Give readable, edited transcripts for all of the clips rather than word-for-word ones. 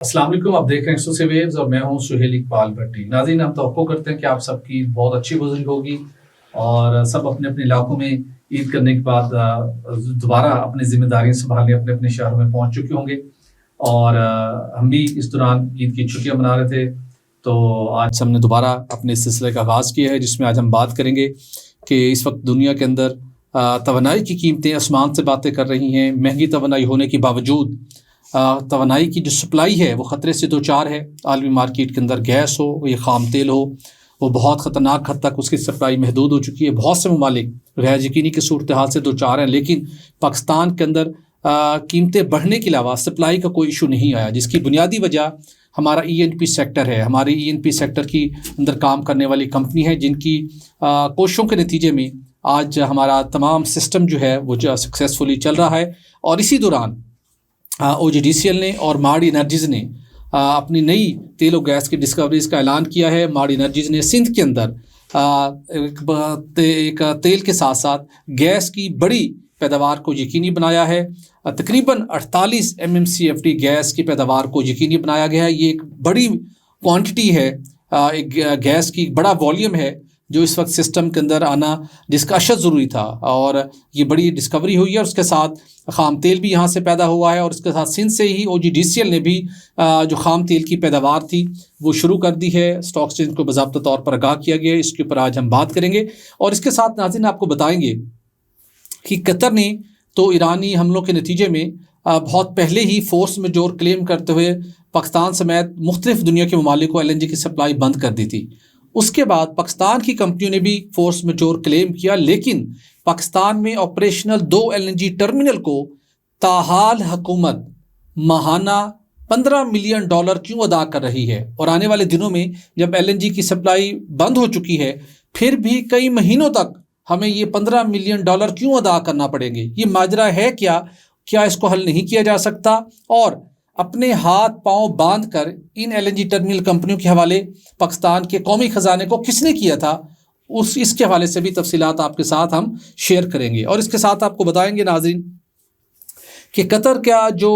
अस्सलाम वालेकुम, आप देख रहे हैं एक्सक्लूसिव वेव्स और मैं हूं सुहेल इकबाल भट्टी। नाज़रीन, हम तवक्को करते हैं कि आप सबकी बहुत अच्छी गुज़री होगी और सब अपने अपने इलाकों में ईद करने के बाद दोबारा अपनी जिम्मेदारियां संभालने अपने अपने शहरों में पहुंच चुके होंगे। और हम भी इस दौरान ईद की छुट्टियां मना रहे थे, तो आज हमने दोबारा अपने इस सिलसिले का आगाज़ किया है, जिसमें आज हम बात करेंगे कि इस वक्त दुनिया के अंदर तवानाई की कीमतें आसमान से बातें कर रही हैं। महंगी तवानाई होने के बावजूद तवानाई की जो सप्लाई है वो ख़तरे से दो चार है। आलमी मार्केट के अंदर गैस हो या ख़ाम तेल हो, वो बहुत ख़तरनाक हद तक उसकी सप्लाई महदूद हो चुकी है। बहुत से ममालिक गैर यकीनी की सूरत हाल से दो चार हैं, लेकिन पाकिस्तान के अंदर कीमतें बढ़ने के अलावा सप्लाई का कोई इशू नहीं आया, जिसकी बुनियादी वजह हमारा ENP सेक्टर है। हमारी ENP सेक्टर की अंदर काम करने वाली कंपनी है, जिनकी कोशिशों के नतीजे में आज हमारा तमाम सिस्टम जो है वो जो सक्सेसफुली चल रहा है। और इसी दौरान OGDCL ने और मार्ड एनर्जीज़ ने अपनी नई तेल और गैस की डिस्कवरीज का ऐलान किया है। मार्ड एनर्जीज़ ने सिंध के अंदर एक तेल के साथ साथ गैस की बड़ी पैदावार को यकीनी बनाया है। तकरीबन 48 MMCFD गैस की पैदावार को यकीनी बनाया गया है। ये एक बड़ी क्वांटिटी है, एक गैस की बड़ा वॉल्यूम है जो इस वक्त सिस्टम के अंदर आना जिसका अशद ज़रूरी था, और ये बड़ी डिस्कवरी हुई है। और उसके साथ ख़ाम तेल भी यहाँ से पैदा हुआ है, और उसके साथ सिंध से ही OGDCL ने भी जो ख़ाम तेल की पैदावार थी वो शुरू कर दी है। स्टॉक एक्सचेंज को बाज़ाब्ता तौर पर आगाह किया गया है। इसके ऊपर आज हम बात करेंगे। और इसके साथ नाज़रीन आपको बताएंगे कि कतर ने तो ईरानी हमलों के नतीजे में बहुत पहले ही फोर्स मेजोर क्लेम करते हुए पाकिस्तान समेत मुख्तलिफ दुनिया के ममालिक को LNG की सप्लाई बंद कर दी थी। उसके बाद पाकिस्तान की कंपनियों ने भी फोर्स मेजोर क्लेम किया, लेकिन पाकिस्तान में ऑपरेशनल 2 LNG टर्मिनल को ताहाल हुकूमत माहाना $15 मिलियन क्यों अदा कर रही है। और आने वाले दिनों में जब LNG की सप्लाई बंद हो चुकी है, फिर भी कई महीनों तक हमें ये $15 मिलियन क्यों अदा करना पड़ेंगे। ये माजरा है क्या इसको हल नहीं किया जा सकता? और अपने हाथ पांव बांधकर इन LNG टर्मिनल कंपनियों के हवाले पाकिस्तान के कौमी खजाने को किसने किया था, इसके हवाले से भी तफसीलात आपके साथ हम शेयर करेंगे। और इसके साथ आपको बताएंगे नाज़रीन कि कतर का जो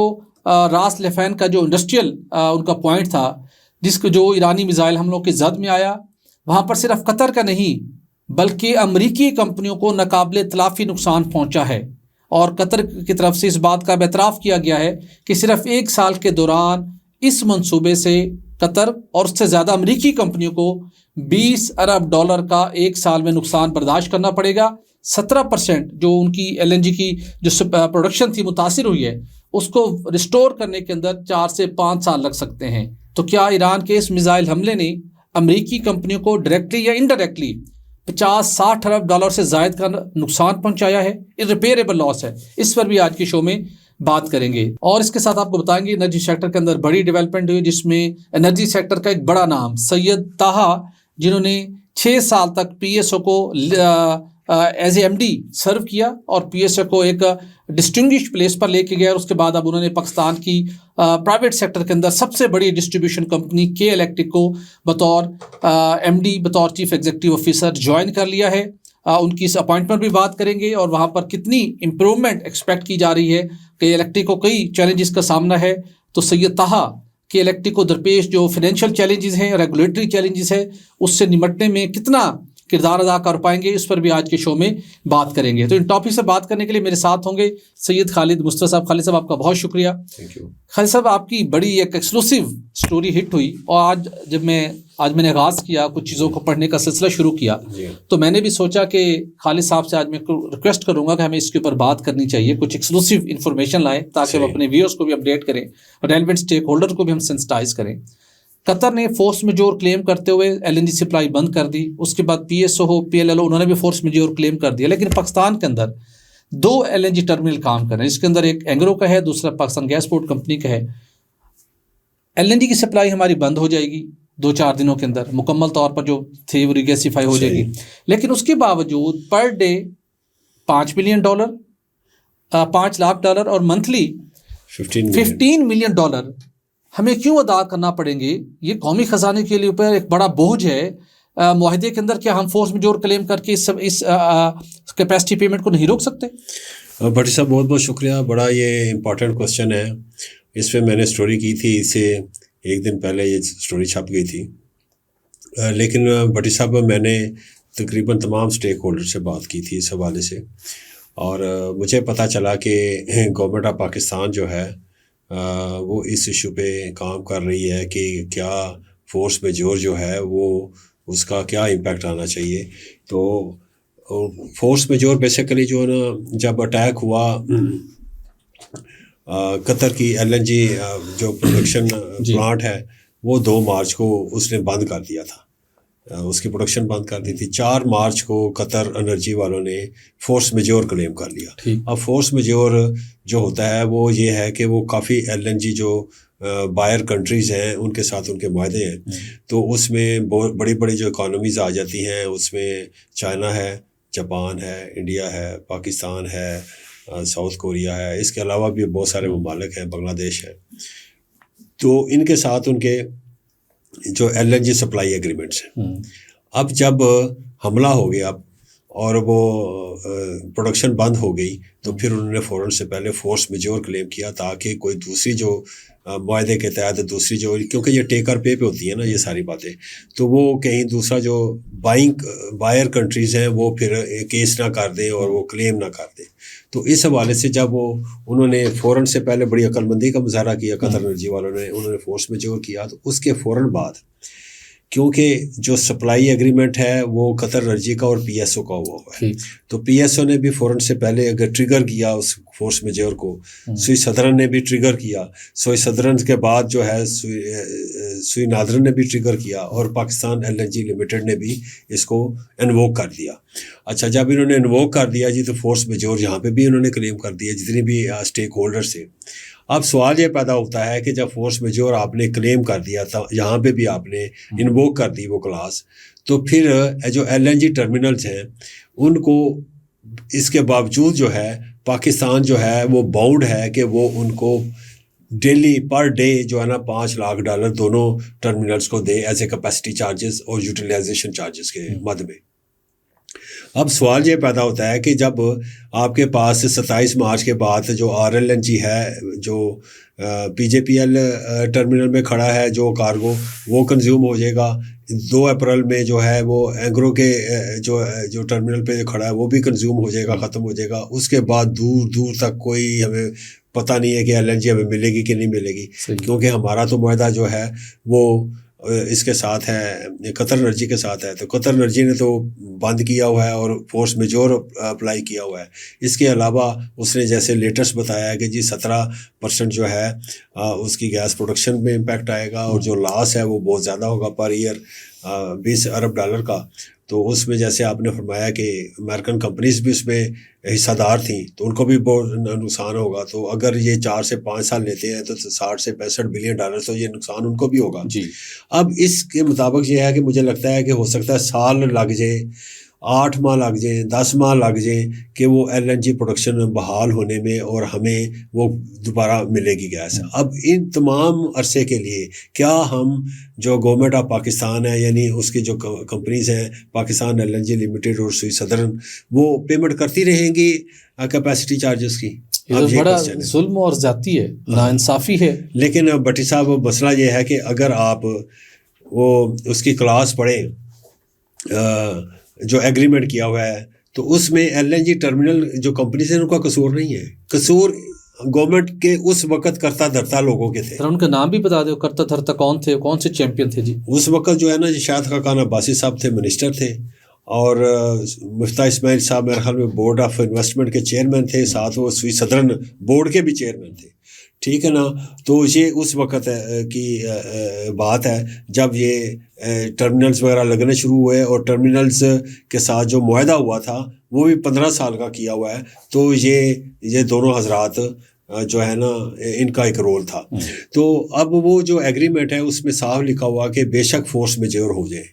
रास लफैन का जो इंडस्ट्रियल उनका पॉइंट था, जिसको जो ईरानी मिसाइल हमलों के जद में आया, वहाँ पर सिर्फ कतर का नहीं बल्कि अमरीकी कंपनियों को नाकाबिले तलाफ़ी नुकसान पहुँचा है। और कतर की तरफ से इस बात का एतराफ़ किया गया है कि सिर्फ 1 साल के दौरान इस मंसूबे से कतर और उससे ज़्यादा अमरीकी कंपनियों को $20 अरब का 1 साल में नुकसान बर्दाश्त करना पड़ेगा। 17% जो उनकी LNG की जो प्रोडक्शन थी मुतासिर हुई है, उसको रिस्टोर करने के अंदर 4 से 5 साल लग सकते हैं। तो क्या ईरान के इस मिसाइल हमले ने अमरीकी कंपनियों को डायरेक्टली या इनडायरेक्टली $50-60 अरब से ज़ायद का नुकसान पहुंचाया है? इररिपेयरेबल लॉस है। इस पर भी आज के शो में बात करेंगे। और इसके साथ आपको बताएंगे एनर्जी सेक्टर के अंदर बड़ी डेवलपमेंट हुई, जिसमें एनर्जी सेक्टर का एक बड़ा नाम सैयद ताहा, जिन्होंने 6 साल तक PSO को एज MD सर्व किया और PSO को एक डिस्टिंग्विश प्लेस पर लेके गया। और उसके बाद अब उन्होंने पाकिस्तान की प्राइवेट सेक्टर के अंदर सबसे बड़ी डिस्ट्रीब्यूशन कंपनी K इलेक्ट्रिक को बतौर MD बतौर चीफ एग्जीक्यूटिव ऑफिसर ज्वाइन कर लिया है। उनकी इस अपॉइंटमेंट भी बात करेंगे और वहाँ पर कितनी इम्प्रूवमेंट एक्सपेक्ट की जा रही है। K इलेक्ट्रिक को कई चैलेंजेस का सामना है, तो सैयद ताहा K इलेक्ट्रिक को दरपेश जो फाइनेंशियल चैलेंजेस हैं, रेगुलेटरी चैलेंजेस है, उससे निपटने में कितना किरदार अदा कर पाएंगे, इस पर भी आज के शो में बात करेंगे। तो इन टॉपिक से बात करने के लिए मेरे साथ होंगे सैयद खालिद मुस्तफा साहब। खालिद साहब, आपका बहुत शुक्रिया। Thank you. खालिद साहब, आपकी बड़ी एक एक्सक्लूसिव स्टोरी हिट हुई, और आज मैंने आगाज़ किया, कुछ चीज़ों को पढ़ने का सिलसिला शुरू किया, तो मैंने भी सोचा कि खालिद साहब से आज मैं रिक्वेस्ट करूँगा कि हमें इसके ऊपर बात करनी चाहिए, कुछ एक्सक्लूसिव इन्फॉर्मेशन लाएँ ताकि हम अपने व्यूअर्स को भी अपडेट करें, रेलेवेंट स्टेक होल्डर को भी हम सेंसिटाइज करें। कतर ने फोर्स मेजोर क्लेम करते हुए LNG सप्लाई बंद कर दी। उसके बाद PSO हो PLL हो, उन्होंने भी फोर्स मेजोर क्लेम कर दिया। लेकिन पाकिस्तान के अंदर 2 LNG टर्मिनल काम कर रहे हैं, जिसके अंदर एक एंग्रो का है, दूसरा पाकिस्तान गैस पोर्ट कंपनी का है। LNG की सप्लाई हमारी बंद हो जाएगी 2-4 दिनों के अंदर, मुकम्मल तौर पर जो थी वो रिगैसिफाई हो जाएगी। लेकिन उसके बावजूद पर डे $5 मिलियन, $5 लाख और मंथली $15 मिलियन हमें क्यों अदा करना पड़ेंगे? ये कौमी ख़जाने के लिए ऊपर एक बड़ा बोझ है। मुआहदे के अंदर क्या हम फोर्स मेजोर क्लेम करके इस कैपेसिटी पेमेंट को नहीं रोक सकते? भट्टी साहब, बहुत बहुत शुक्रिया। बड़ा ये इम्पॉर्टेंट क्वेश्चन है। इस पे मैंने स्टोरी की थी, इससे एक दिन पहले ये स्टोरी छप गई थी। लेकिन भट्टी साहब, मैंने तकरीबन तमाम स्टेक होल्डर से बात की थी इस हवाले से, और मुझे पता चला कि गवर्नमेंट ऑफ पाकिस्तान जो है वो इस इशू पे काम कर रही है कि क्या फोर्स मेजोर जो है वो उसका क्या इम्पेक्ट आना चाहिए। तो फोर्स मेजोर बेसिकली जो है ना, जब अटैक हुआ कतर की एलएनजी जो प्रोडक्शन प्लांट है वो 2 मार्च को उसने बंद कर दिया था, उसकी प्रोडक्शन बंद कर दी थी। 4 मार्च को कतर एनर्जी वालों ने फोर्स मेजोर क्लेम कर लिया। अब फोर्स मेजोर जो होता है वो ये है कि वो काफ़ी एलएनजी जो बायर कंट्रीज़ हैं उनके साथ उनके माहदे हैं, तो उसमें बड़ी बड़ी जो इकॉनमीज़ आ जाती हैं, उसमें चाइना है, जापान है, इंडिया है, पाकिस्तान है, साउथ कोरिया है, इसके अलावा भी बहुत सारे ममालिक हैं, बांग्लादेश है। तो इनके साथ उनके जो एलएनजी सप्लाई एग्रीमेंट्स हैं। अब जब हमला हो गया और वो प्रोडक्शन बंद हो गई, तो फिर उन्होंने फ़ौरन से पहले फोर्स मेजोर क्लेम किया ताकि कोई दूसरी जो मुआहदे के तहत दूसरी जो, क्योंकि ये टेकर पे होती है ना ये सारी बातें, तो वो कहीं दूसरा जो बायर कंट्रीज़ हैं वो फिर केस ना कर दें और वो क्लेम ना कर दें। तो इस हवाले से जब उन्होंने फ़ौरन से पहले बड़ी अक्लमंदी का मुजाहरा किया कतर एनर्जी वालों ने, उन्होंने फोर्स मेजोर किया, तो उसके फ़ौरन बाद क्योंकि जो सप्लाई एग्रीमेंट है वो कतर एनर्जी का और पीएसओ का हुआ है, तो पीएसओ ने भी फ़ौरन से पहले अगर ट्रिगर किया उस फोर्स मेजोर को, सुई सदरन ने भी ट्रिगर किया, सुई सदरन के बाद जो है सुई नादरन ने भी ट्रिगर किया, और पाकिस्तान एलएनजी लिमिटेड ने भी इसको इन्वोक कर दिया। अच्छा, जब इन्होंने इन्वोक कर दिया जी, तो फोर्स मेजोर यहाँ पे भी इन्होंने क्लेम कर दिया जितने भी स्टेक होल्डर थे। अब सवाल ये पैदा होता है कि जब फोर्स मेजोर आपने क्लेम कर दिया था, यहाँ पे भी आपने इन्वोक कर दी वो क्लास, तो फिर जो एलएनजी टर्मिनल्स हैं उनको इसके बावजूद जो है पाकिस्तान जो है वो बाउंड है कि वो उनको डेली पर डे जो है ना $5 लाख दोनों टर्मिनल्स को दे एज ए कैपेसिटी चार्जेस और यूटिलाइजेशन चार्जेस के मद में। अब सवाल ये पैदा होता है कि जब आपके पास 27 मार्च के बाद जो आरएलएनजी है जो पीजेपीएल टर्मिनल में खड़ा है जो कार्गो वो कंज्यूम हो जाएगा, 2 अप्रैल में जो है वो एंग्रो के जो टर्मिनल पे खड़ा है वो भी कंज्यूम हो जाएगा, ख़त्म हो जाएगा। उसके बाद दूर दूर तक कोई हमें पता नहीं है कि एलएनजी हमें मिलेगी कि नहीं मिलेगी, क्योंकि हमारा तो मुआहदा जो है वो इसके साथ है, कतर एनर्जी के साथ है। तो कतर एनर्जी ने तो बंद किया हुआ है और फोर्स मेजोर अप्लाई किया हुआ है। इसके अलावा उसने जैसे लेटेस्ट बताया है कि जी 17% जो है उसकी गैस प्रोडक्शन में इम्पैक्ट आएगा और जो लॉस है वो बहुत ज़्यादा होगा पर ईयर $20 अरब का। तो उसमें जैसे आपने फरमाया कि अमेरिकन कंपनीज भी उसमें हिस्सादार थी तो उनको भी बहुत नुकसान होगा। तो अगर ये 4 से 5 साल लेते हैं तो 60 से 65 बिलियन डॉलर, तो ये नुकसान उनको भी होगा जी। अब इसके मुताबिक ये है कि मुझे लगता है कि हो सकता है साल लग जाए, 8 माह लग जाए, 10 माह लग जाए कि वो एलएनजी प्रोडक्शन बहाल होने में और हमें वो दोबारा मिलेगी गैस। अब इन तमाम अरसे के लिए क्या हम जो गवर्नमेंट ऑफ पाकिस्तान है यानी उसकी जो कंपनीज हैं पाकिस्तान एलएनजी लिमिटेड और सुई सदरन, वो पेमेंट करती रहेंगी कैपेसिटी चार्जेस की? तो बड़ा जुल्म और जाती है, नाइंसाफ़ी है। लेकिन भट्टी साहब मसला ये है कि अगर आप वो उसकी क्लास पढ़ें जो एग्रीमेंट किया हुआ है तो उसमें एलएनजी टर्मिनल जो कंपनी से उनका कसूर नहीं है, कसूर गवर्नमेंट के उस वक्त करता धरता लोगों के थे। उनका नाम भी बता दो, करता धरता कौन थे, कौन से चैंपियन थे जी? उस वक्त जो है ना शायद खाकान अब्बासी साहब थे, मिनिस्टर थे, और मुफ्ता इस्माइल साहब मेरे ख्याल में बोर्ड ऑफ इन्वेस्टमेंट के चेयरमैन थे, साथ वो सुई सदरन बोर्ड के भी चेयरमैन थे, ठीक है ना। तो ये उस वक़्त की बात है जब ये टर्मिनल्स वगैरह लगने शुरू हुए और टर्मिनल्स के साथ जो मुआहदा हुआ था वो भी 15 साल का किया हुआ है। तो ये दोनों हजरात जो है ना इनका एक रोल था। तो अब वो जो एग्रीमेंट है उसमें साफ लिखा हुआ कि बेशक फोर्स मेजोर हो जाए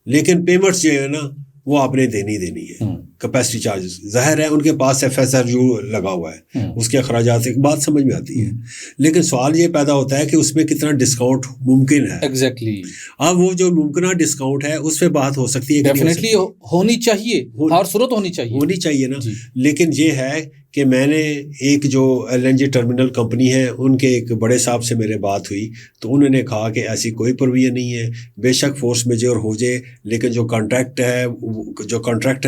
लेकिन पेमेंट्स जो है ना वो आपने देनी है, कैपेसिटी चार्जेस। जाहिर है उनके पास FSRU लगा हुआ है, उसके अखराजात एक बात समझ में आती है, लेकिन सवाल ये पैदा होता है कि उसमें कितना डिस्काउंट मुमकिन है। एग्जैक्टली। अब वो जो मुमकिन डिस्काउंट है उस पर बात हो सकती है, डेफिनेटली होनी चाहिए, हर सूरत होनी चाहिए ना। लेकिन ये है कि मैंने एक जो LNG टर्मिनल कंपनी है उनके एक बड़े साहब से मेरे बात हुई, तो उन्होंने कहा कि ऐसी कोई प्रोविजन नहीं है, बेशक फोर्स मेजर हो जाए लेकिन जो कॉन्ट्रैक्ट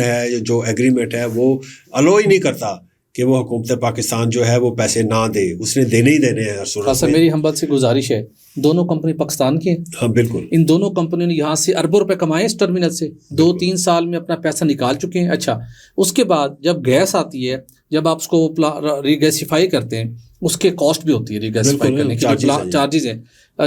है जो एग्रीमेंट है वो अलो ही नहीं करता कि वो हुकूमत पाकिस्तान जो है वो पैसे ना दे, उसने देने ही देने हैं हर सूरत में। मेरी हम बात से गुजारिश है, दोनों कंपनी पाकिस्तान की है। हाँ बिल्कुल, इन दोनों कंपनियों ने यहाँ से अरबों रुपए कमाए इस टर्मिनल से, 2-3 साल में अपना पैसा निकाल चुके हैं। अच्छा, उसके बाद जब गैस आती है, जब आप उसको रीगैसिफाई करते हैं, उसके कॉस्ट भी होती है रीगैसिफाई करने की, चार्जेस हैं,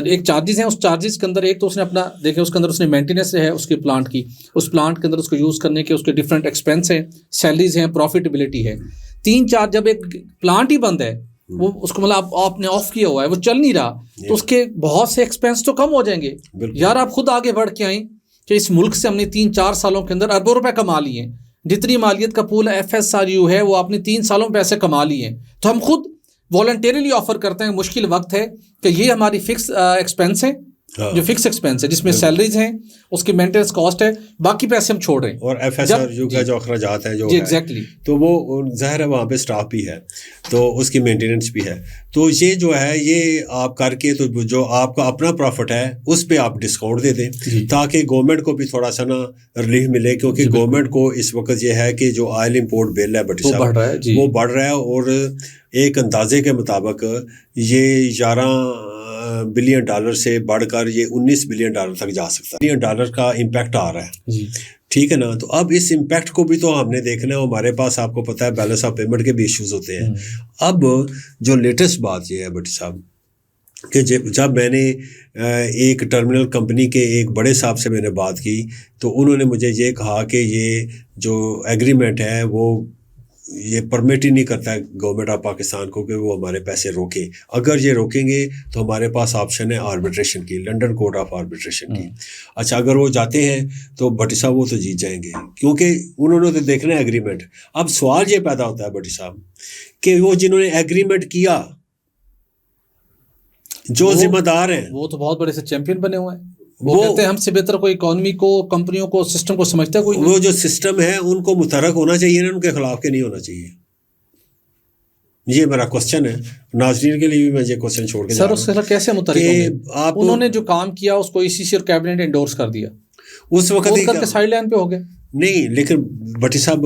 एक चार्जेस हैं। उस चार्जेस के अंदर एक तो उसने अपना देखे, उसके अंदर उसने मेंटेनेंस है उसके प्लांट की, उस प्लांट के अंदर उसको यूज़ करने के उसके डिफरेंट एक्सपेंस हैं, सैलरीज हैं, प्रॉफिटेबिलिटी है। 3-4 जब एक प्लांट ही बंद है, वो उसको मतलब आपने ऑफ किया हुआ है, वो चल नहीं रहा, तो उसके बहुत से एक्सपेंस तो कम हो जाएंगे। यार आप खुद आगे बढ़ के आई कि इस मुल्क से हमने 3-4 सालों के अंदर अरबों रुपए कमा लिए हैं, जितनी मालियत का पूल FSRU है वो आपने 3 सालों में पैसे कमा लिए हैं, तो हम खुद वॉलंटरीली ऑफर करते हैं, मुश्किल वक्त है कि ये हमारी फिक्स एक्सपेंस है, जो फिक्स एक्सपेंस है जिसमें सैलरीज हैं, उसकी मेंटेनेंस कॉस्ट है, बाकी पैसे हम छोड़ रहे हैं, और FSRU का जो अखराजात है जो एग्जैक्टली, तो वो ज़ाहिर है वहाँ पे स्टाफ भी है तो उसकी मेंटेनेंस भी है। तो ये जो है ये आप करके तो जो आपका अपना प्रॉफिट है उस पे आप डिस्काउंट दे दें ताकि गवर्नमेंट को भी थोड़ा सा ना रिलीफ मिले, क्योंकि गवर्नमेंट को इस वक्त ये है कि जो ऑयल इंपोर्ट बिल है भट्टी साहब वो बढ़ रहा है, और एक अंदाजे के मुताबिक ये 11 बिलियन डॉलर से बढ़कर ये 19 बिलियन डॉलर तक जा सकता है। बिलियन डॉलर का इम्पैक्ट आ रहा है, ठीक है ना। तो अब इस इम्पैक्ट को भी तो हमने देखना है, हमारे पास आपको पता है बैलेंस ऑफ पेमेंट के भी इश्यूज होते हैं। अब जो लेटेस्ट बात ये है भट्टी साहब कि जब मैंने एक टर्मिनल कंपनी के एक बड़े साहब से मैंने बात की, तो उन्होंने मुझे ये कहा कि ये जो एग्रीमेंट है वो ये परमिट ही नहीं करता है गवर्नमेंट ऑफ पाकिस्तान को कि वो हमारे पैसे रोके। अगर ये रोकेंगे तो हमारे पास ऑप्शन है आर्बिट्रेशन की, लंदन कोर्ट ऑफ आर्बिट्रेशन की। अच्छा, अगर वो जाते हैं तो भट्टी साहब वो तो जीत जाएंगे, क्योंकि उन्होंने तो देखना है एग्रीमेंट। अब सवाल ये पैदा होता है भट्टी साहब कि वो जिन्होंने एग्रीमेंट किया, जो जिम्मेदार हैं, वो तो बहुत बड़े से चैंपियन बने हुए हैं। वो कहते हैं हमसे बेहतर कोई इकोनॉमी को, कंपनियों को, सिस्टम को समझता है कोई। वो जो सिस्टम है उनको मुतरक होना चाहिए ना, उनके खिलाफ के नहीं होना चाहिए। ये मेरा क्वेश्चन है, नाज़रीन के लिए भी मैं ये क्वेश्चन छोड़ के सर उसके साथ कैसे मुतरक होंगे? आप उन्होंने जो काम किया उसको ICC और कैबिनेट एंडोर्स कर दिया, उस वक्त करके साइड लाइन पे हो गए। नहीं, लेकिन भट्टी साहब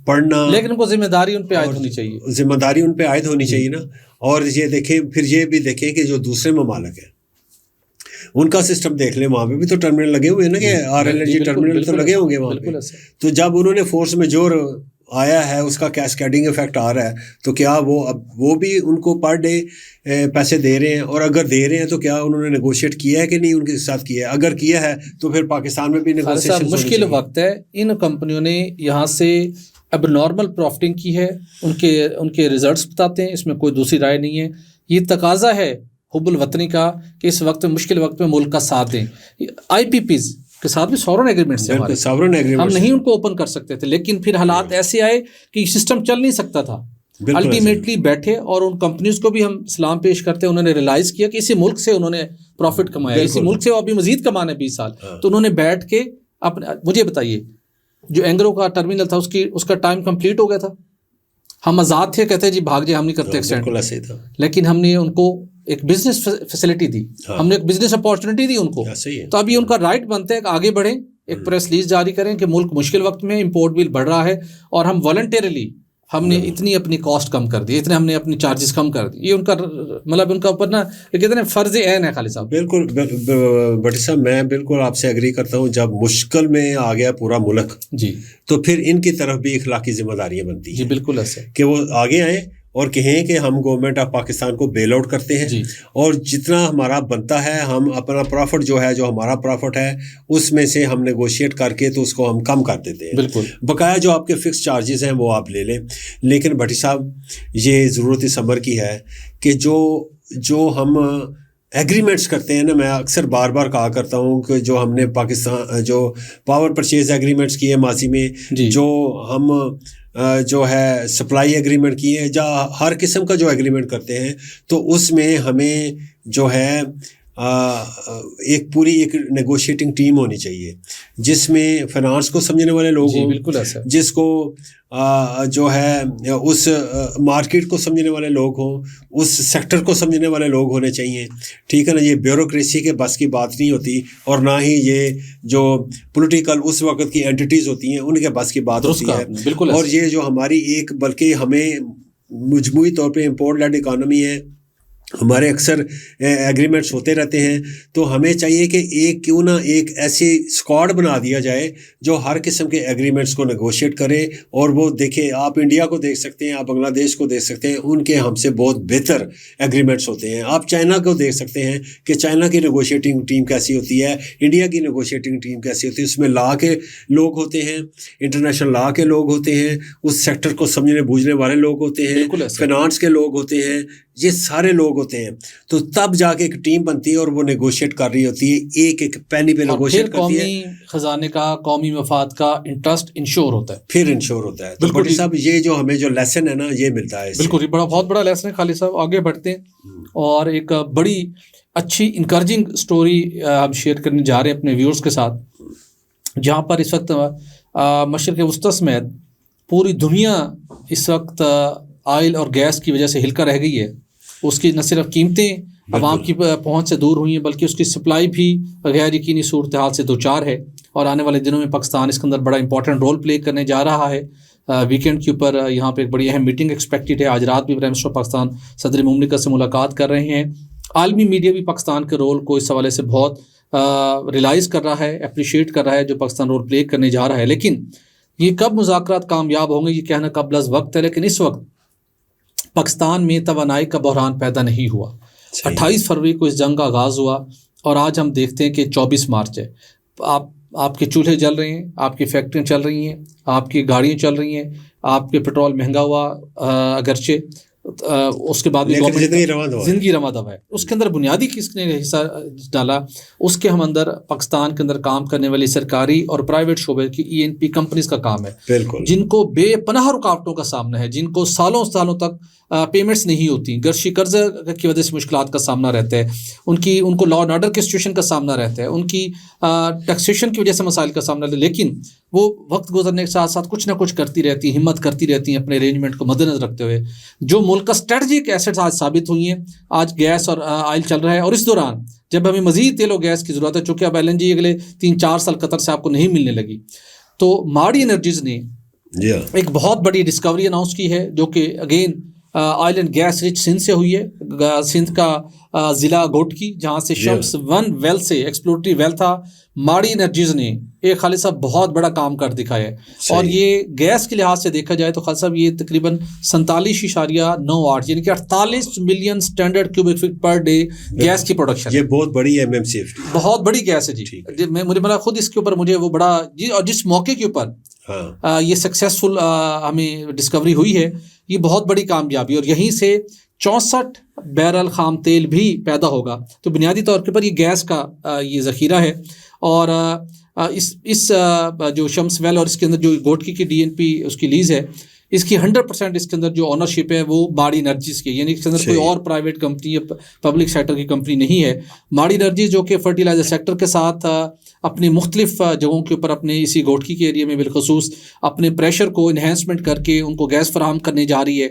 पढ़ना, लेकिन उनको जिम्मेदारी उन पे आयद होनी चाहिए, जिम्मेदारी उन पे आयद होनी चाहिए ना। और ये देखें, फिर ये भी देखें कि जो दूसरे ममालिक हैं उनका सिस्टम देख लें, वहाँ पे भी तो टर्मिनल लगे हुए हैं ना, कि RLNG टर्मिनल तो लगे होंगे वहाँ पे। तो जब उन्होंने फोर्स मेजोर आया है, उसका कैस्केडिंग इफेक्ट आ रहा है, तो क्या वो भी उनको पर डे पैसे दे रहे हैं? और अगर दे रहे हैं तो क्या उन्होंने नेगोशिएट किया है कि नहीं उनके साथ किया है? अगर किया है तो फिर पाकिस्तान में भी नेगोशिएशन। मुश्किल वक्त है, इन कंपनियों ने यहाँ से अब नॉर्मल प्रॉफिटिंग की है, उनके रिजल्ट्स बताते हैं, इसमें कोई दूसरी राय नहीं है। ये तकाजा है हुब्बुल वतनी का कि इस वक्त मुश्किल वक्त में मुल्क का साथ दें। IPPs के साथ भी सॉवरेन एग्रीमेंट से हम नहीं उनको ओपन कर सकते थे, लेकिन फिर हालात ऐसे आए कि सिस्टम चल नहीं सकता था। अल्टीमेटली बैठे, और उन कंपनीज को भी हम सलाम पेश करते हैं, उन्होंने रियलाइज़ किया कि इसी मुल्क से उन्होंने प्रॉफिट कमाया, इसी मुल्क से वो अभी मजीद कमाने 20 साल। तो उन्होंने बैठ के अपने, मुझे बताइए, जो एंग्रो का टर्मिनल था उसका टाइम कंप्लीट हो गया था, हम आज़ाद थे, कहते जी भाग जाए, हम नहीं करते एक्सटेंड, लेकिन हमने उनको एक बिजनेस फैसिलिटी दी, हमने एक बिजनेस अपॉर्चुनिटी दी उनको। तो अभी उनका राइट बनता है कि आगे बढ़ें, एक प्रेस रिलीज जारी करें कि मुल्क मुश्किल वक्त में इंपोर्ट बिल बढ़ रहा है और हम वॉलंटरीली हमने इतनी अपनी कॉस्ट कम कर दी, इतने हमने अपनी चार्जेस कम कर दी। ये उनका मतलब उनका ऊपर ना कहते हैं फर्ज ऐन है खालिद साहब। बिल्कुल भट्टी साहब, मैं बिल्कुल आपसे एग्री करता हूँ। जब मुश्किल में आ गया पूरा मुल्क जी, तो फिर इनकी तरफ भी इखलाकी जिम्मेदारियाँ बनती हैं। जी बिल्कुल ऐसे कि वो आगे आए और कहें कि हम गवर्नमेंट ऑफ पाकिस्तान को बेल आउट करते हैं, और जितना हमारा बनता है हम अपना प्रॉफिट जो है, जो हमारा प्रॉफिट है उसमें से हम नेगोशिएट करके तो उसको हम कम कर देते हैं। बिल्कुल, बकाया जो आपके फिक्स चार्जेस हैं वो आप ले लें। लेकिन भट्टी साहब, ये ज़रूरत इस अमर की है कि जो हम एग्रीमेंट्स करते हैं ना, मैं अक्सर बार बार कहा करता हूँ कि जो हमने पाकिस्तान जो पावर परचेज एग्रीमेंट्स किए माजी में, जो हम जो है सप्लाई एग्रीमेंट किए, या हर किस्म का जो एग्रीमेंट करते हैं, तो उसमें हमें जो है एक पूरी एक नेगोशिएटिंग टीम होनी चाहिए जिसमें फाइनेंस को समझने वाले लोग हों, बिल्कुल ऐसा, जिसको जो है उस मार्केट को समझने वाले लोग हों, उस सेक्टर को समझने वाले लोग होने चाहिए, ठीक है ना। ये ब्यूरोक्रेसी के बस की बात नहीं होती, और ना ही ये जो पॉलिटिकल उस वक्त की एंटिटीज़ होती हैं उनके बस की बात होती है। बिल्कुल। और ये जो हमारी एक, बल्कि हमें मजमूई तौर पे इम्पोर्ट लेड इकानमी है, हमारे अक्सर एग्रीमेंट्स होते रहते हैं, तो हमें चाहिए कि एक क्यों ना एक ऐसी स्क्वाड बना दिया जाए जो हर किस्म के एग्रीमेंट्स को नेगोशिएट करे, और वो देखे, आप इंडिया को देख सकते हैं, आप बांग्लादेश को देख सकते हैं, उनके हमसे बहुत बेहतर एग्रीमेंट्स होते हैं। आप चाइना को देख सकते हैं कि चाइना की नेगोशिएटिंग टीम कैसी होती है, इंडिया की नेगोशिएटिंग टीम कैसी होती है। उसमें लॉ के लोग होते हैं, इंटरनेशनल लॉ के लोग होते हैं, उस सेक्टर को समझने बूझने वाले लोग होते हैं, फाइनेंस के लोग होते हैं, ये सारे लोग होते हैं। तो तब जाके एक टीम बनती है और वो नेगोशिएट कर रही होती है, एक एक पैनी पे नेगोशिएट करती है। खजाने का, कौमी मफाद का इंटरेस्ट इंश्योर होता है, फिर इंश्योर होता है। तो बड़ी साहब ये जो हमें जो लेसन है ना, ये मिलता है। बिल्कुल, ये बहुत बड़ा लेसन है। खालिद साहब आगे बढ़ते हैं और एक बड़ी अच्छी इंकरेजिंग स्टोरी हम शेयर करने जा रहे हैं अपने व्यूअर्स के साथ, जहाँ पर इस वक्त मशरिक़ वस्ता समेत पूरी दुनिया इस वक्त ऑयल और गैस की वजह से हिलकर रह गई है। उसकी न सिर्फ कीमतें आवाम की पहुंच से दूर हुई हैं, बल्कि उसकी सप्लाई भी गैर यकीनी सूरत हाल से दो चार है, और आने वाले दिनों में पाकिस्तान इसके अंदर बड़ा इंपॉर्टेंट रोल प्ले करने जा रहा है। वीकेंड के ऊपर यहाँ पे एक बड़ी अहम मीटिंग एक्सपेक्टेड है। आज रात भी प्राइम मिनिस्टर पाकिस्तान सदर मुमलिकत से मुलाकात कर रहे हैं। आलमी मीडिया भी पाकिस्तान के रोल को इस हवाले से बहुत रियलाइज़ कर रहा है, अप्रिशिएट कर रहा है जो पाकिस्तान रोल प्ले करने जा रहा है। लेकिन ये कब मुज़ाकरात कामयाब होंगे ये कहना कब लज़ वक्त है। लेकिन इस वक्त पाकिस्तान में तवानाई का बहरान पैदा नहीं हुआ। 28 फरवरी को इस जंग का आगाज़ हुआ और आज हम देखते हैं कि 24 मार्च है। आपके चूल्हे जल रहे हैं, आपकी फैक्ट्रियाँ चल रही हैं, आपकी गाड़ियाँ चल रही हैं, आपके पेट्रोल महंगा हुआ अगरचे, उसके बाद भी ज़िंदगी रवा दवा है। उसके अंदर बुनियादी किसने हिस्सा डाला, उसके हम अंदर पाकिस्तान के अंदर काम करने वाली सरकारी और प्राइवेट शोबे की ENP कंपनीज का काम है, जिनको बेपनाह रुकावटों का सामना है, जिनको सालों सालों तक पेमेंट्स नहीं होती, गर्शी कर्ज की वजह से मुश्किलात का सामना रहता है, उनको लॉ एंड ऑर्डर के सिचुएशन का सामना रहता है, उनकी टैक्सेशन की वजह से मसाइल का सामना रहता है। लेकिन वो वक्त गुजरने के साथ साथ कुछ ना कुछ करती रहती, हिम्मत करती रहती हैं अपने अरेंजमेंट को मद्देनजर रखते हुए, जो मुल्क का स्ट्रेटजिक एसेट्स आज साबित हुई हैं। आज गैस और ऑयल चल रहा है, और इस दौरान जब हमें मज़ीद तेल और गैस की ज़रूरत है, चूँकि अब LNG अगले 3-4 साल कतर से आपको नहीं मिलने लगी, तो माड़ी एनर्जीज़ ने एक बहुत बड़ी डिस्कवरी अनाउंस की है, जो कि again oil and gas rich Sindh से हुई है। सिंध का ज़िला गोटकी, जहाँ से शम्स 1 वेल से एक्सप्लोरेटरी वेल था, माड़ी एनर्जीज़ ने एक खालिद साहब बहुत बड़ा काम कर दिखाया है। और ये गैस के लिहाज से देखा जाए तो खालिद साहब ये तकरीबन 47.98 यानी कि 48 million standard cubic feet per day gas की प्रोडक्शन। ये बहुत बड़ी MMCFD, बहुत बड़ी गैस है जी। मुझे मतलब खुद इसके ऊपर मुझे वो बड़ा जी, और जिस मौके के ऊपर ये सक्सेसफुल हमें डिस्कवरी हुई है, ये बहुत बड़ी कामयाबी, और यहीं से 64 बैरल खाम तेल भी पैदा होगा। तो बुनियादी तौर के ऊपर ये गैस का ये ज़ख़ीरा है। और इस जो शम्स वेल और इसके अंदर जो गोटकी की DNP उसकी लीज़ है, इसकी 100% इसके अंदर जो ऑनरशिप है वो माड़ी एनर्जीज़ की, यानी इसके अंदर कोई और प्राइवेट कंपनी या पब्लिक सेक्टर की कंपनी नहीं है। माड़ी एनर्जीज़ जो कि फर्टिलाइज़र सेक्टर के साथ अपनी मुख्तलिफ जगहों के ऊपर अपने इसी गोटकी के एरिया में बिलखसूस अपने प्रेशर को इन्हेंसमेंट करके उनको गैस फराहम करने जा रही है।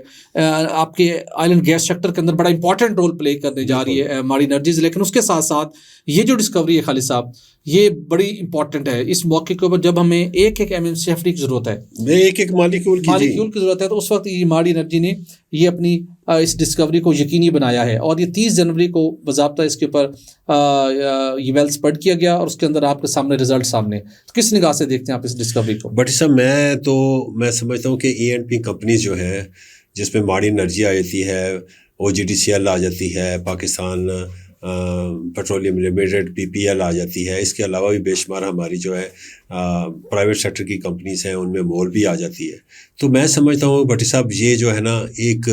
आपके ऑयल एंड गैस सेक्टर के अंदर बड़ा इंपॉर्टेंट रोल प्ले करने जा रही है माड़ी एनर्जीज़। लेकिन उसके साथ साथ ये जो डिस्कवरी है खालिद साहब, ये बड़ी इंपॉर्टेंट है। इस मौके के ऊपर जब हमें एक MMCFD की ज़रूरत है, एक मालिक्यूल की ज़रूरत है, तो उस वक्त ये माड़ी एनर्जी ने ये अपनी इस डिस्कवरी को यकीनी बनाया है। और ये 30 जनवरी को बाज़ाब्ता इसके ऊपर ये वेल स्पड किया गया, और उसके अंदर आपके सामने रिजल्ट सामने। तो किस निगाह से देखते हैं आप इस डिस्कवरी को? बट साहब मैं समझता हूँ कि ENP कंपनीज जो है, जिसमें माड़ी एनर्जी आ जाती है, OGDCL आ जाती है, पाकिस्तान पेट्रोलियम लिमिटेड PPL आ जाती है, इसके अलावा भी बेशुमार हमारी जो है प्राइवेट सेक्टर की कंपनीज हैं, उनमें मोल भी आ जाती है। तो मैं समझता हूँ भट्टी साहब ये जो है ना एक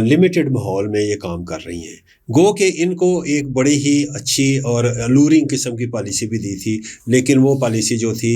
लिमिटेड माहौल में ये काम कर रही हैं। गो कि इनको एक बड़ी ही अच्छी और अलूरिंग किस्म की पॉलिसी भी दी थी, लेकिन वो पॉलिसी जो थी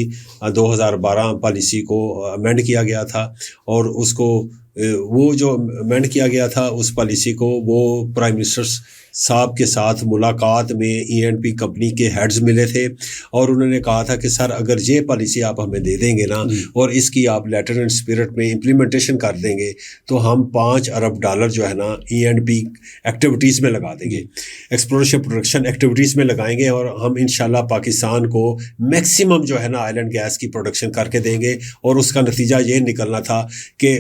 2012 पॉलिसी को अमेंड किया गया था, और उसको वो जो अमेंड किया गया था उस पॉलिसी को वो प्राइम मिनिस्टर्स साहब के साथ मुलाकात में E&P कंपनी के हेड्स मिले थे और उन्होंने कहा था कि सर अगर ये पॉलिसी आप हमें दे देंगे ना और इसकी आप लेटर एंड स्पिरिट में इम्प्लीमेंटेशन कर देंगे तो हम $5 अरब जो है ना E&P एक्टिविटीज़ में लगा देंगे, एक्सप्लोरेशन प्रोडक्शन एक्टिविटीज़ में लगाएंगे और हम इंशाल्लाह पाकिस्तान को मैक्सिमम जो है ना ऑयल एंड गैस की प्रोडक्शन करके देंगे। और उसका नतीजा ये निकलना था कि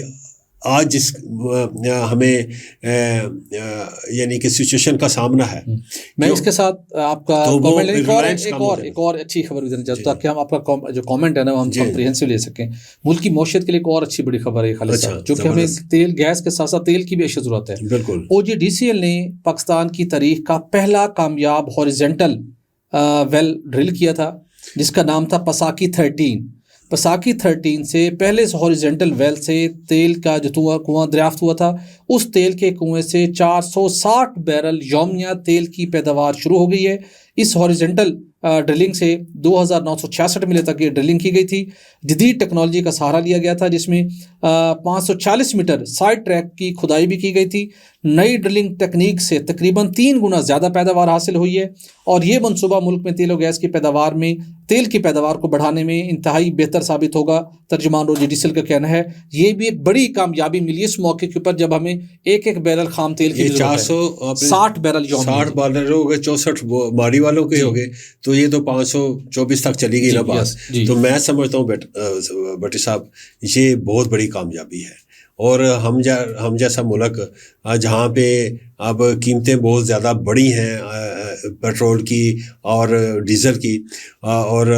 आज जिस हमें यानी कि सिचुएशन का सामना है। मैं इसके साथ आपका तो कमेंट एक और अच्छी खबर भी देना चाहता हूं ताकि हम आपका जो कमेंट है ना हम कॉम्प्रिहेंसिव ले सकें। मुल्क की मौशियत के लिए एक और अच्छी बड़ी खबर है खालिद साहब, जो कि हमें तेल गैस के साथ साथ तेल की भी अशद ज़रूरत है। बिल्कुल। OGDCL ने पाकिस्तान की तारीख का पहला कामयाब हॉरिजेंटल वेल ड्रिल किया था जिसका नाम था पसाकी 13। पसाकी 13 से पहले हॉरिजेंटल वेल से तेल का जो कुआं दरियाफ्त हुआ था, उस तेल के कुएं से 460 बैरल यौमिया तेल की पैदावार शुरू हो गई है। इस हॉरिजेंटल ड्रिलिंग से 2966 मील तक ये ड्रिलिंग की गई थी। जदीद टेक्नोलॉजी का सहारा लिया गया था जिसमें 540 मीटर साइड ट्रैक की खुदाई भी की गई थी। नई ड्रिलिंग टेक्निक से तकरीबन 3 गुना ज़्यादा पैदावार हासिल हुई है और ये मनसूबा मुल्क में तेल और गैस की पैदावार में तेल की पैदावार को बढ़ाने में इंतहाई बेहतर साबित होगा। तर्जुमान OGDCL का कहना है ये भी एक बड़ी कामयाबी मिली इस मौके के ऊपर जब हमें एक बैरल खाम तेल की 460 बैरल 60 बैरल हो गए, 64 माड़ी वालों के हो गए, तो ये तो 524 तक चली गई ना बात। तो मैं समझता हूँ भट्टी साहब ये बहुत बड़ी कामयाबी है। और हम जैसा मुल्क जहाँ पे अब कीमतें बहुत ज़्यादा बढ़ी हैं पेट्रोल की और डीज़ल की और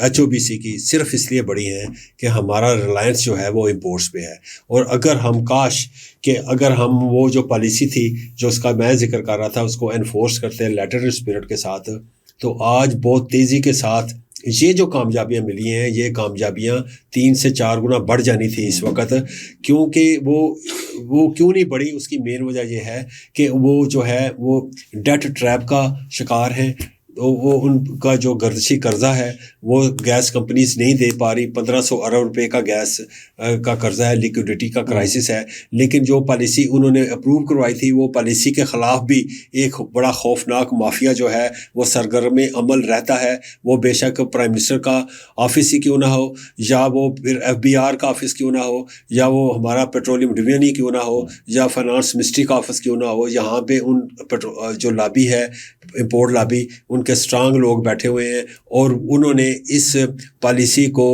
HOBC की, सिर्फ इसलिए बढ़ी हैं कि हमारा रिलायंस जो है वो इंपोर्ट्स पे है। और अगर हम अगर हम वो जो पॉलिसी थी जो उसका मैं जिक्र कर रहा था उसको एनफोर्स करते हैं लेटर स्पिरिट के साथ, तो आज बहुत तेज़ी के साथ ये जो कामयाबियाँ मिली हैं ये कामयाबियाँ 3 से 4 गुना बढ़ जानी थी इस वक्त। क्योंकि वो क्यों नहीं बढ़ी, उसकी मेन वजह ये है कि वो जो है वो डेट ट्रैप का शिकार हैं। तो वो उनका जो गर्दिशी कर्जा है वो गैस कंपनीज नहीं दे पा रही। 1500 अरब रुपए का गैस का कर्जा है, लिक्विडिटी का क्राइसिस है। लेकिन जो पॉलिसी उन्होंने अप्रूव करवाई थी वो पॉलिसी के ख़िलाफ़ भी एक बड़ा खौफनाक माफिया जो है वो सरगर्म अमल रहता है। वो बेशक प्राइम मिनिस्टर का ऑफिस ही क्यों ना हो, या वो फिर FBR का ऑफिस क्यों ना हो, या वो हमारा पेट्रोलियम डिवीजन ही क्यों ना हो, या फाइनेंस मिनिस्ट्री का ऑफिस क्यों ना हो। यहाँ पे उन जो लॉबी है इंपोर्ट लॉबी, उनके स्ट्रांग लोग बैठे हुए हैं और उन्होंने इस पॉलिसी को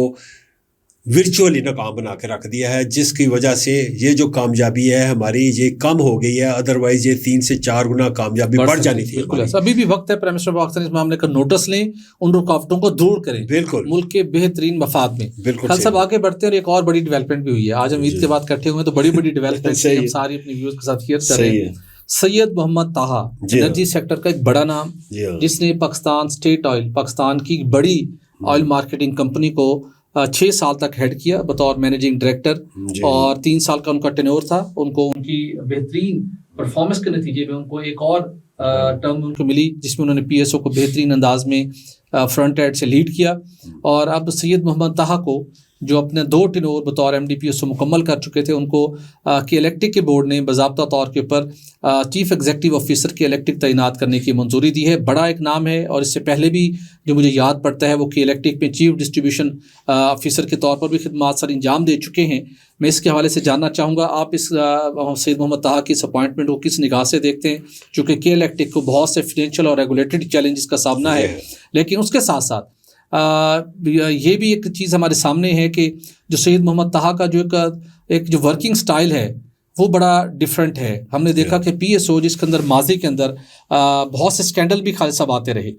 वर्चुअली नाकाम बना के रख दिया है, जिसकी वजह से ये जो कामयाबी है हमारी ये कम हो गई है। अदरवाइज ये 3 से 4 गुना कामयाबी बढ़ जानी थी। बिल्कुल, अभी भी वक्त है प्राइम मिनिस्टर पाकिस्तान इस मामले का नोटिस लें, उन रुकावटों को दूर करें, बिल्कुल मुल्क के बेहतरीन मफाद में। बिल्कुल सब आगे बढ़ते हैं। और एक और बड़ी डेवलपमेंट भी हुई है, आज हम ईद के बाद इकट्ठे हुए हैं तो बड़ी डेवलपमेंट हम सारी अपनी व्यूज के साथ शेयर कर रहे हैं। सैयद मोहम्मद ताहा, एनर्जी सेक्टर का एक बड़ा नाम, जिसने पाकिस्तान स्टेट ऑयल, पाकिस्तान की बड़ी ऑयल मार्केटिंग कंपनी को 6 साल तक हेड किया बतौर मैनेजिंग डायरेक्टर और 3 साल का उनका टेन्योर था। उनको उनकी बेहतरीन परफॉर्मेंस के नतीजे में उनको एक और टर्म उनको मिली जिसमें उन्होंने PSO को बेहतरीन अंदाज में फ्रंट एंड से लीड किया। और अब सैयद मोहम्मद ताहा को जो अपने 2 टेन्योर बतौर MD PSO मुकम्मल कर चुके थे, उनको की इलेक्ट्रिक के बोर्ड ने बाज़ाब्ता तौर के ऊपर चीफ एग्जीक्यूटिव ऑफिसर की इलेक्ट्रिक तैनात करने की मंजूरी दी है। बड़ा एक नाम है और इससे पहले भी जो मुझे याद पड़ता है वो की इलेक्ट्रिक में चीफ डिस्ट्रीब्यूशन ऑफिसर के तौर पर भी खिदमात सर अंजाम दे चुके हैं। मैं इसके हवाले से जानना चाहूँगा आप इस सैयद मोहम्मद ताहा की इस अपॉइंटमेंट को किस निगाह से देखते हैं, चूँकि की इलेक्ट्रिक को बहुत से फाइनेंशियल और रेगुलेटरी चैलेंजेस का सामना है, लेकिन उसके साथ साथ ये भी एक चीज़ हमारे सामने है कि जो सैयद मोहम्मद ताहा का जो एक जो वर्किंग स्टाइल है वो बड़ा डिफरेंट है। हमने देखा कि PSO जिसके अंदर माजी के अंदर बहुत से स्कैंडल भी खालिद साहब आते रहे,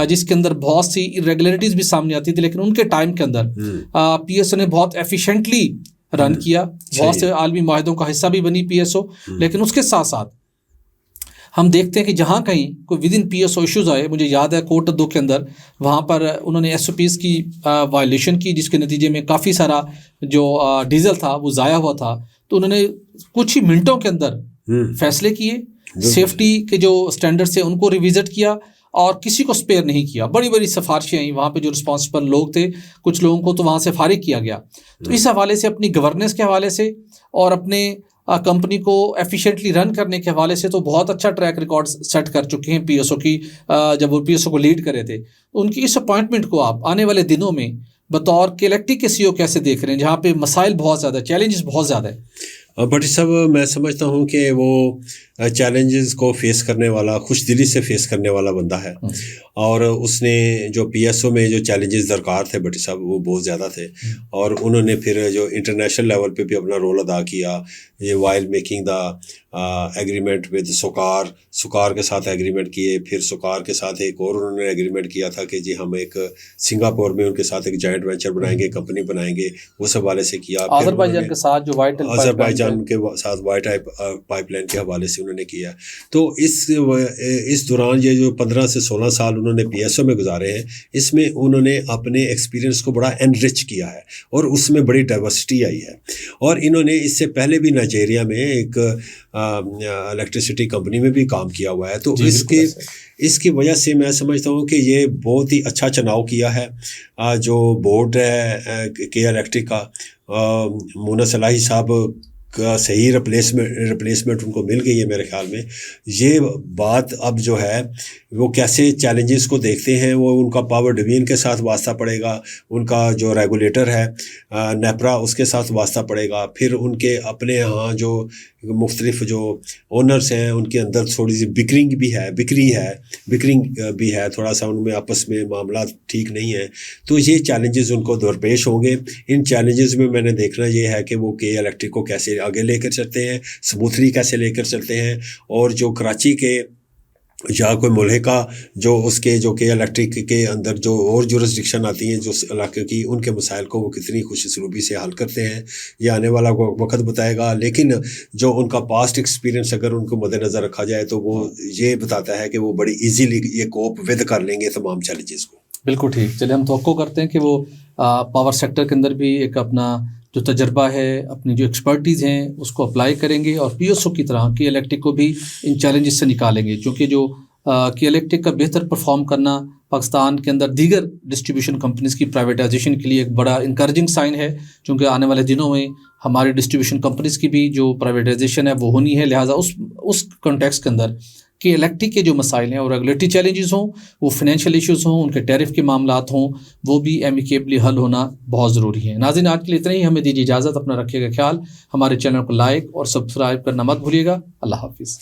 जिसके अंदर बहुत सी इरेगुलरिटीज़ भी सामने आती थी, लेकिन उनके टाइम के अंदर PSO ने बहुत एफिशिएंटली रन किया, बहुत से आलमी माहिदों का हिस्सा भी बनी PSO। लेकिन उसके साथ साथ हम देखते हैं कि जहाँ कहीं कोई विद इन PSO इश्यूज़ आए, मुझे याद है कोट 2 के अंदर वहाँ पर उन्होंने SOPs की वायलेशन की, जिसके नतीजे में काफ़ी सारा जो डीजल था वो ज़ाया हुआ था। तो उन्होंने कुछ ही मिनटों के अंदर फैसले किए, सेफ्टी के जो स्टैंडर्ड्स थे उनको रिविज़िट किया और किसी को स्पेयर नहीं किया। बड़ी बड़ी सिफारिशें आई, वहाँ पे जो रिस्पॉन्सिबल लोग थे कुछ लोगों को तो वहाँ से फारिग किया गया। तो इस हवाले से, अपनी गवर्नेंस के हवाले से और अपने कंपनी को एफिशिएंटली रन करने के हवाले से तो बहुत अच्छा ट्रैक रिकॉर्ड सेट कर चुके हैं पीएसओ की। जब वो पीएसओ को लीड करे थे, उनकी इस अपॉइंटमेंट को आप आने वाले दिनों में बतौर के के सीईओ कैसे देख रहे हैं, जहाँ पे मसाइल बहुत ज़्यादा, चैलेंजेस बहुत ज़्यादा है? बट सब मैं समझता हूँ कि वो चैलेंजेस को फेस करने वाला, खुश दिली से फेस करने वाला बंदा है। और उसने जो पीएसओ में जो चैलेंजेस दरकार थे बट साहब वो बहुत ज़्यादा थे, और उन्होंने फिर जो इंटरनेशनल लेवल पे भी अपना रोल अदा किया। ये while making the agreement with सुकार के साथ एग्रीमेंट किए, फिर सुकार के साथ एक और उन्होंने एग्रीमेंट किया था कि जी हम एक सिंगापुर में उनके साथ एक जॉइंट वेंचर बनाएंगे, कंपनी बनाएंगे, उस हवाले से किया। अज़रबैजान के साथ जो अज़रबैजान के साथ वाइट पाइपलाइन के हवाले से उन्होंने किया। तो इस दौरान ये जो 15 से 16 साल उन्होंने पीएसओ में गुजारे हैं, इसमें उन्होंने अपने एक्सपीरियंस को बड़ा एनरिच किया है और उसमें बड़ी डाइवर्सिटी आई है। और इन्होंने इससे पहले भी नाइजीरिया में एक इलेक्ट्रिसिटी कंपनी में भी काम किया हुआ है। तो इसकी वजह से मैं समझता हूँ कि ये बहुत ही अच्छा चुनाव किया है। जो बोर्ड है के इलेक्ट्रिक का, मोना सलाही साहब का सही रिप्लेसमेंट उनको मिल गई है मेरे ख्याल में। ये बात अब जो है वो कैसे चैलेंजेस को देखते हैं, वो उनका पावर डिवीजन के साथ वास्ता पड़ेगा, उनका जो रेगुलेटर है नेपरा उसके साथ वास्ता पड़ेगा, फिर उनके अपने यहाँ जो मुख्तलिफ जो ओनर्स हैं उनके अंदर थोड़ी सी बिकरिंग भी है, थोड़ा सा उनमें आपस में मामला ठीक नहीं है। तो ये चैलेंजेस उनको दरपेश होंगे। इन चैलेंजेस में मैंने देखना ये है कि वो के इलेक्ट्रिक को कैसे आगे लेकर चलते हैं, स्मूथली कैसे लेकर चलते हैं, और जो कराची के या कोई मुल्हिका जो उसके जो के इलेक्ट्रिक के अंदर जो और जुरिस्डिक्शन आती हैं जो इलाके की, उनके मसाइल को वो कितनी खुश सलूबी से हल करते हैं, ये आने वाला वक्त बताएगा। लेकिन जो उनका पास्ट एक्सपीरियंस अगर उनको मद्देनज़र रखा जाए तो वो ये बताता है कि वो बड़ी ईजीली ये कोप विद कर लेंगे तमाम चैलेंजेस को। बिल्कुल ठीक। चलिए हम तवक्को करते हैं कि वो पावर सेक्टर के अंदर भी एक अपना जो तजर्बा है, अपनी जो एक्सपर्टीज़ हैं उसको अप्लाई करेंगे और पीएसओ की तरह की इलेक्ट्रिक को भी इन चैलेंजेस से निकालेंगे। क्योंकि जो की इलेक्ट्रिक का बेहतर परफॉर्म करना पाकिस्तान के अंदर दीगर डिस्ट्रीब्यूशन कंपनीज़ की प्राइवेटाइजेशन के लिए एक बड़ा इंकरेजिंग साइन है, क्योंकि आने वाले दिनों में हमारी डिस्ट्रीब्यूशन कंपनीज़ की भी जो प्राइवेटाइजेशन है वो होनी है। लिहाजा उस कॉन्टेक्स्ट के अंदर कि इलेक्ट्रिक के जो मसाइल हैं और रेगुलेटरी चैलेंजेस हों, वो फाइनेंशियल इश्यूज़ हों, उनके टैरिफ के मामलात हों, वो भी एमिकेबली हल होना बहुत ज़रूरी है। नाज़रीन, आज के लिए इतना ही। हमें दीजिए इजाज़त। अपना रखिएगा ख्याल। हमारे चैनल को लाइक और सब्सक्राइब करना मत भूलिएगा। अल्लाह हाफिज़।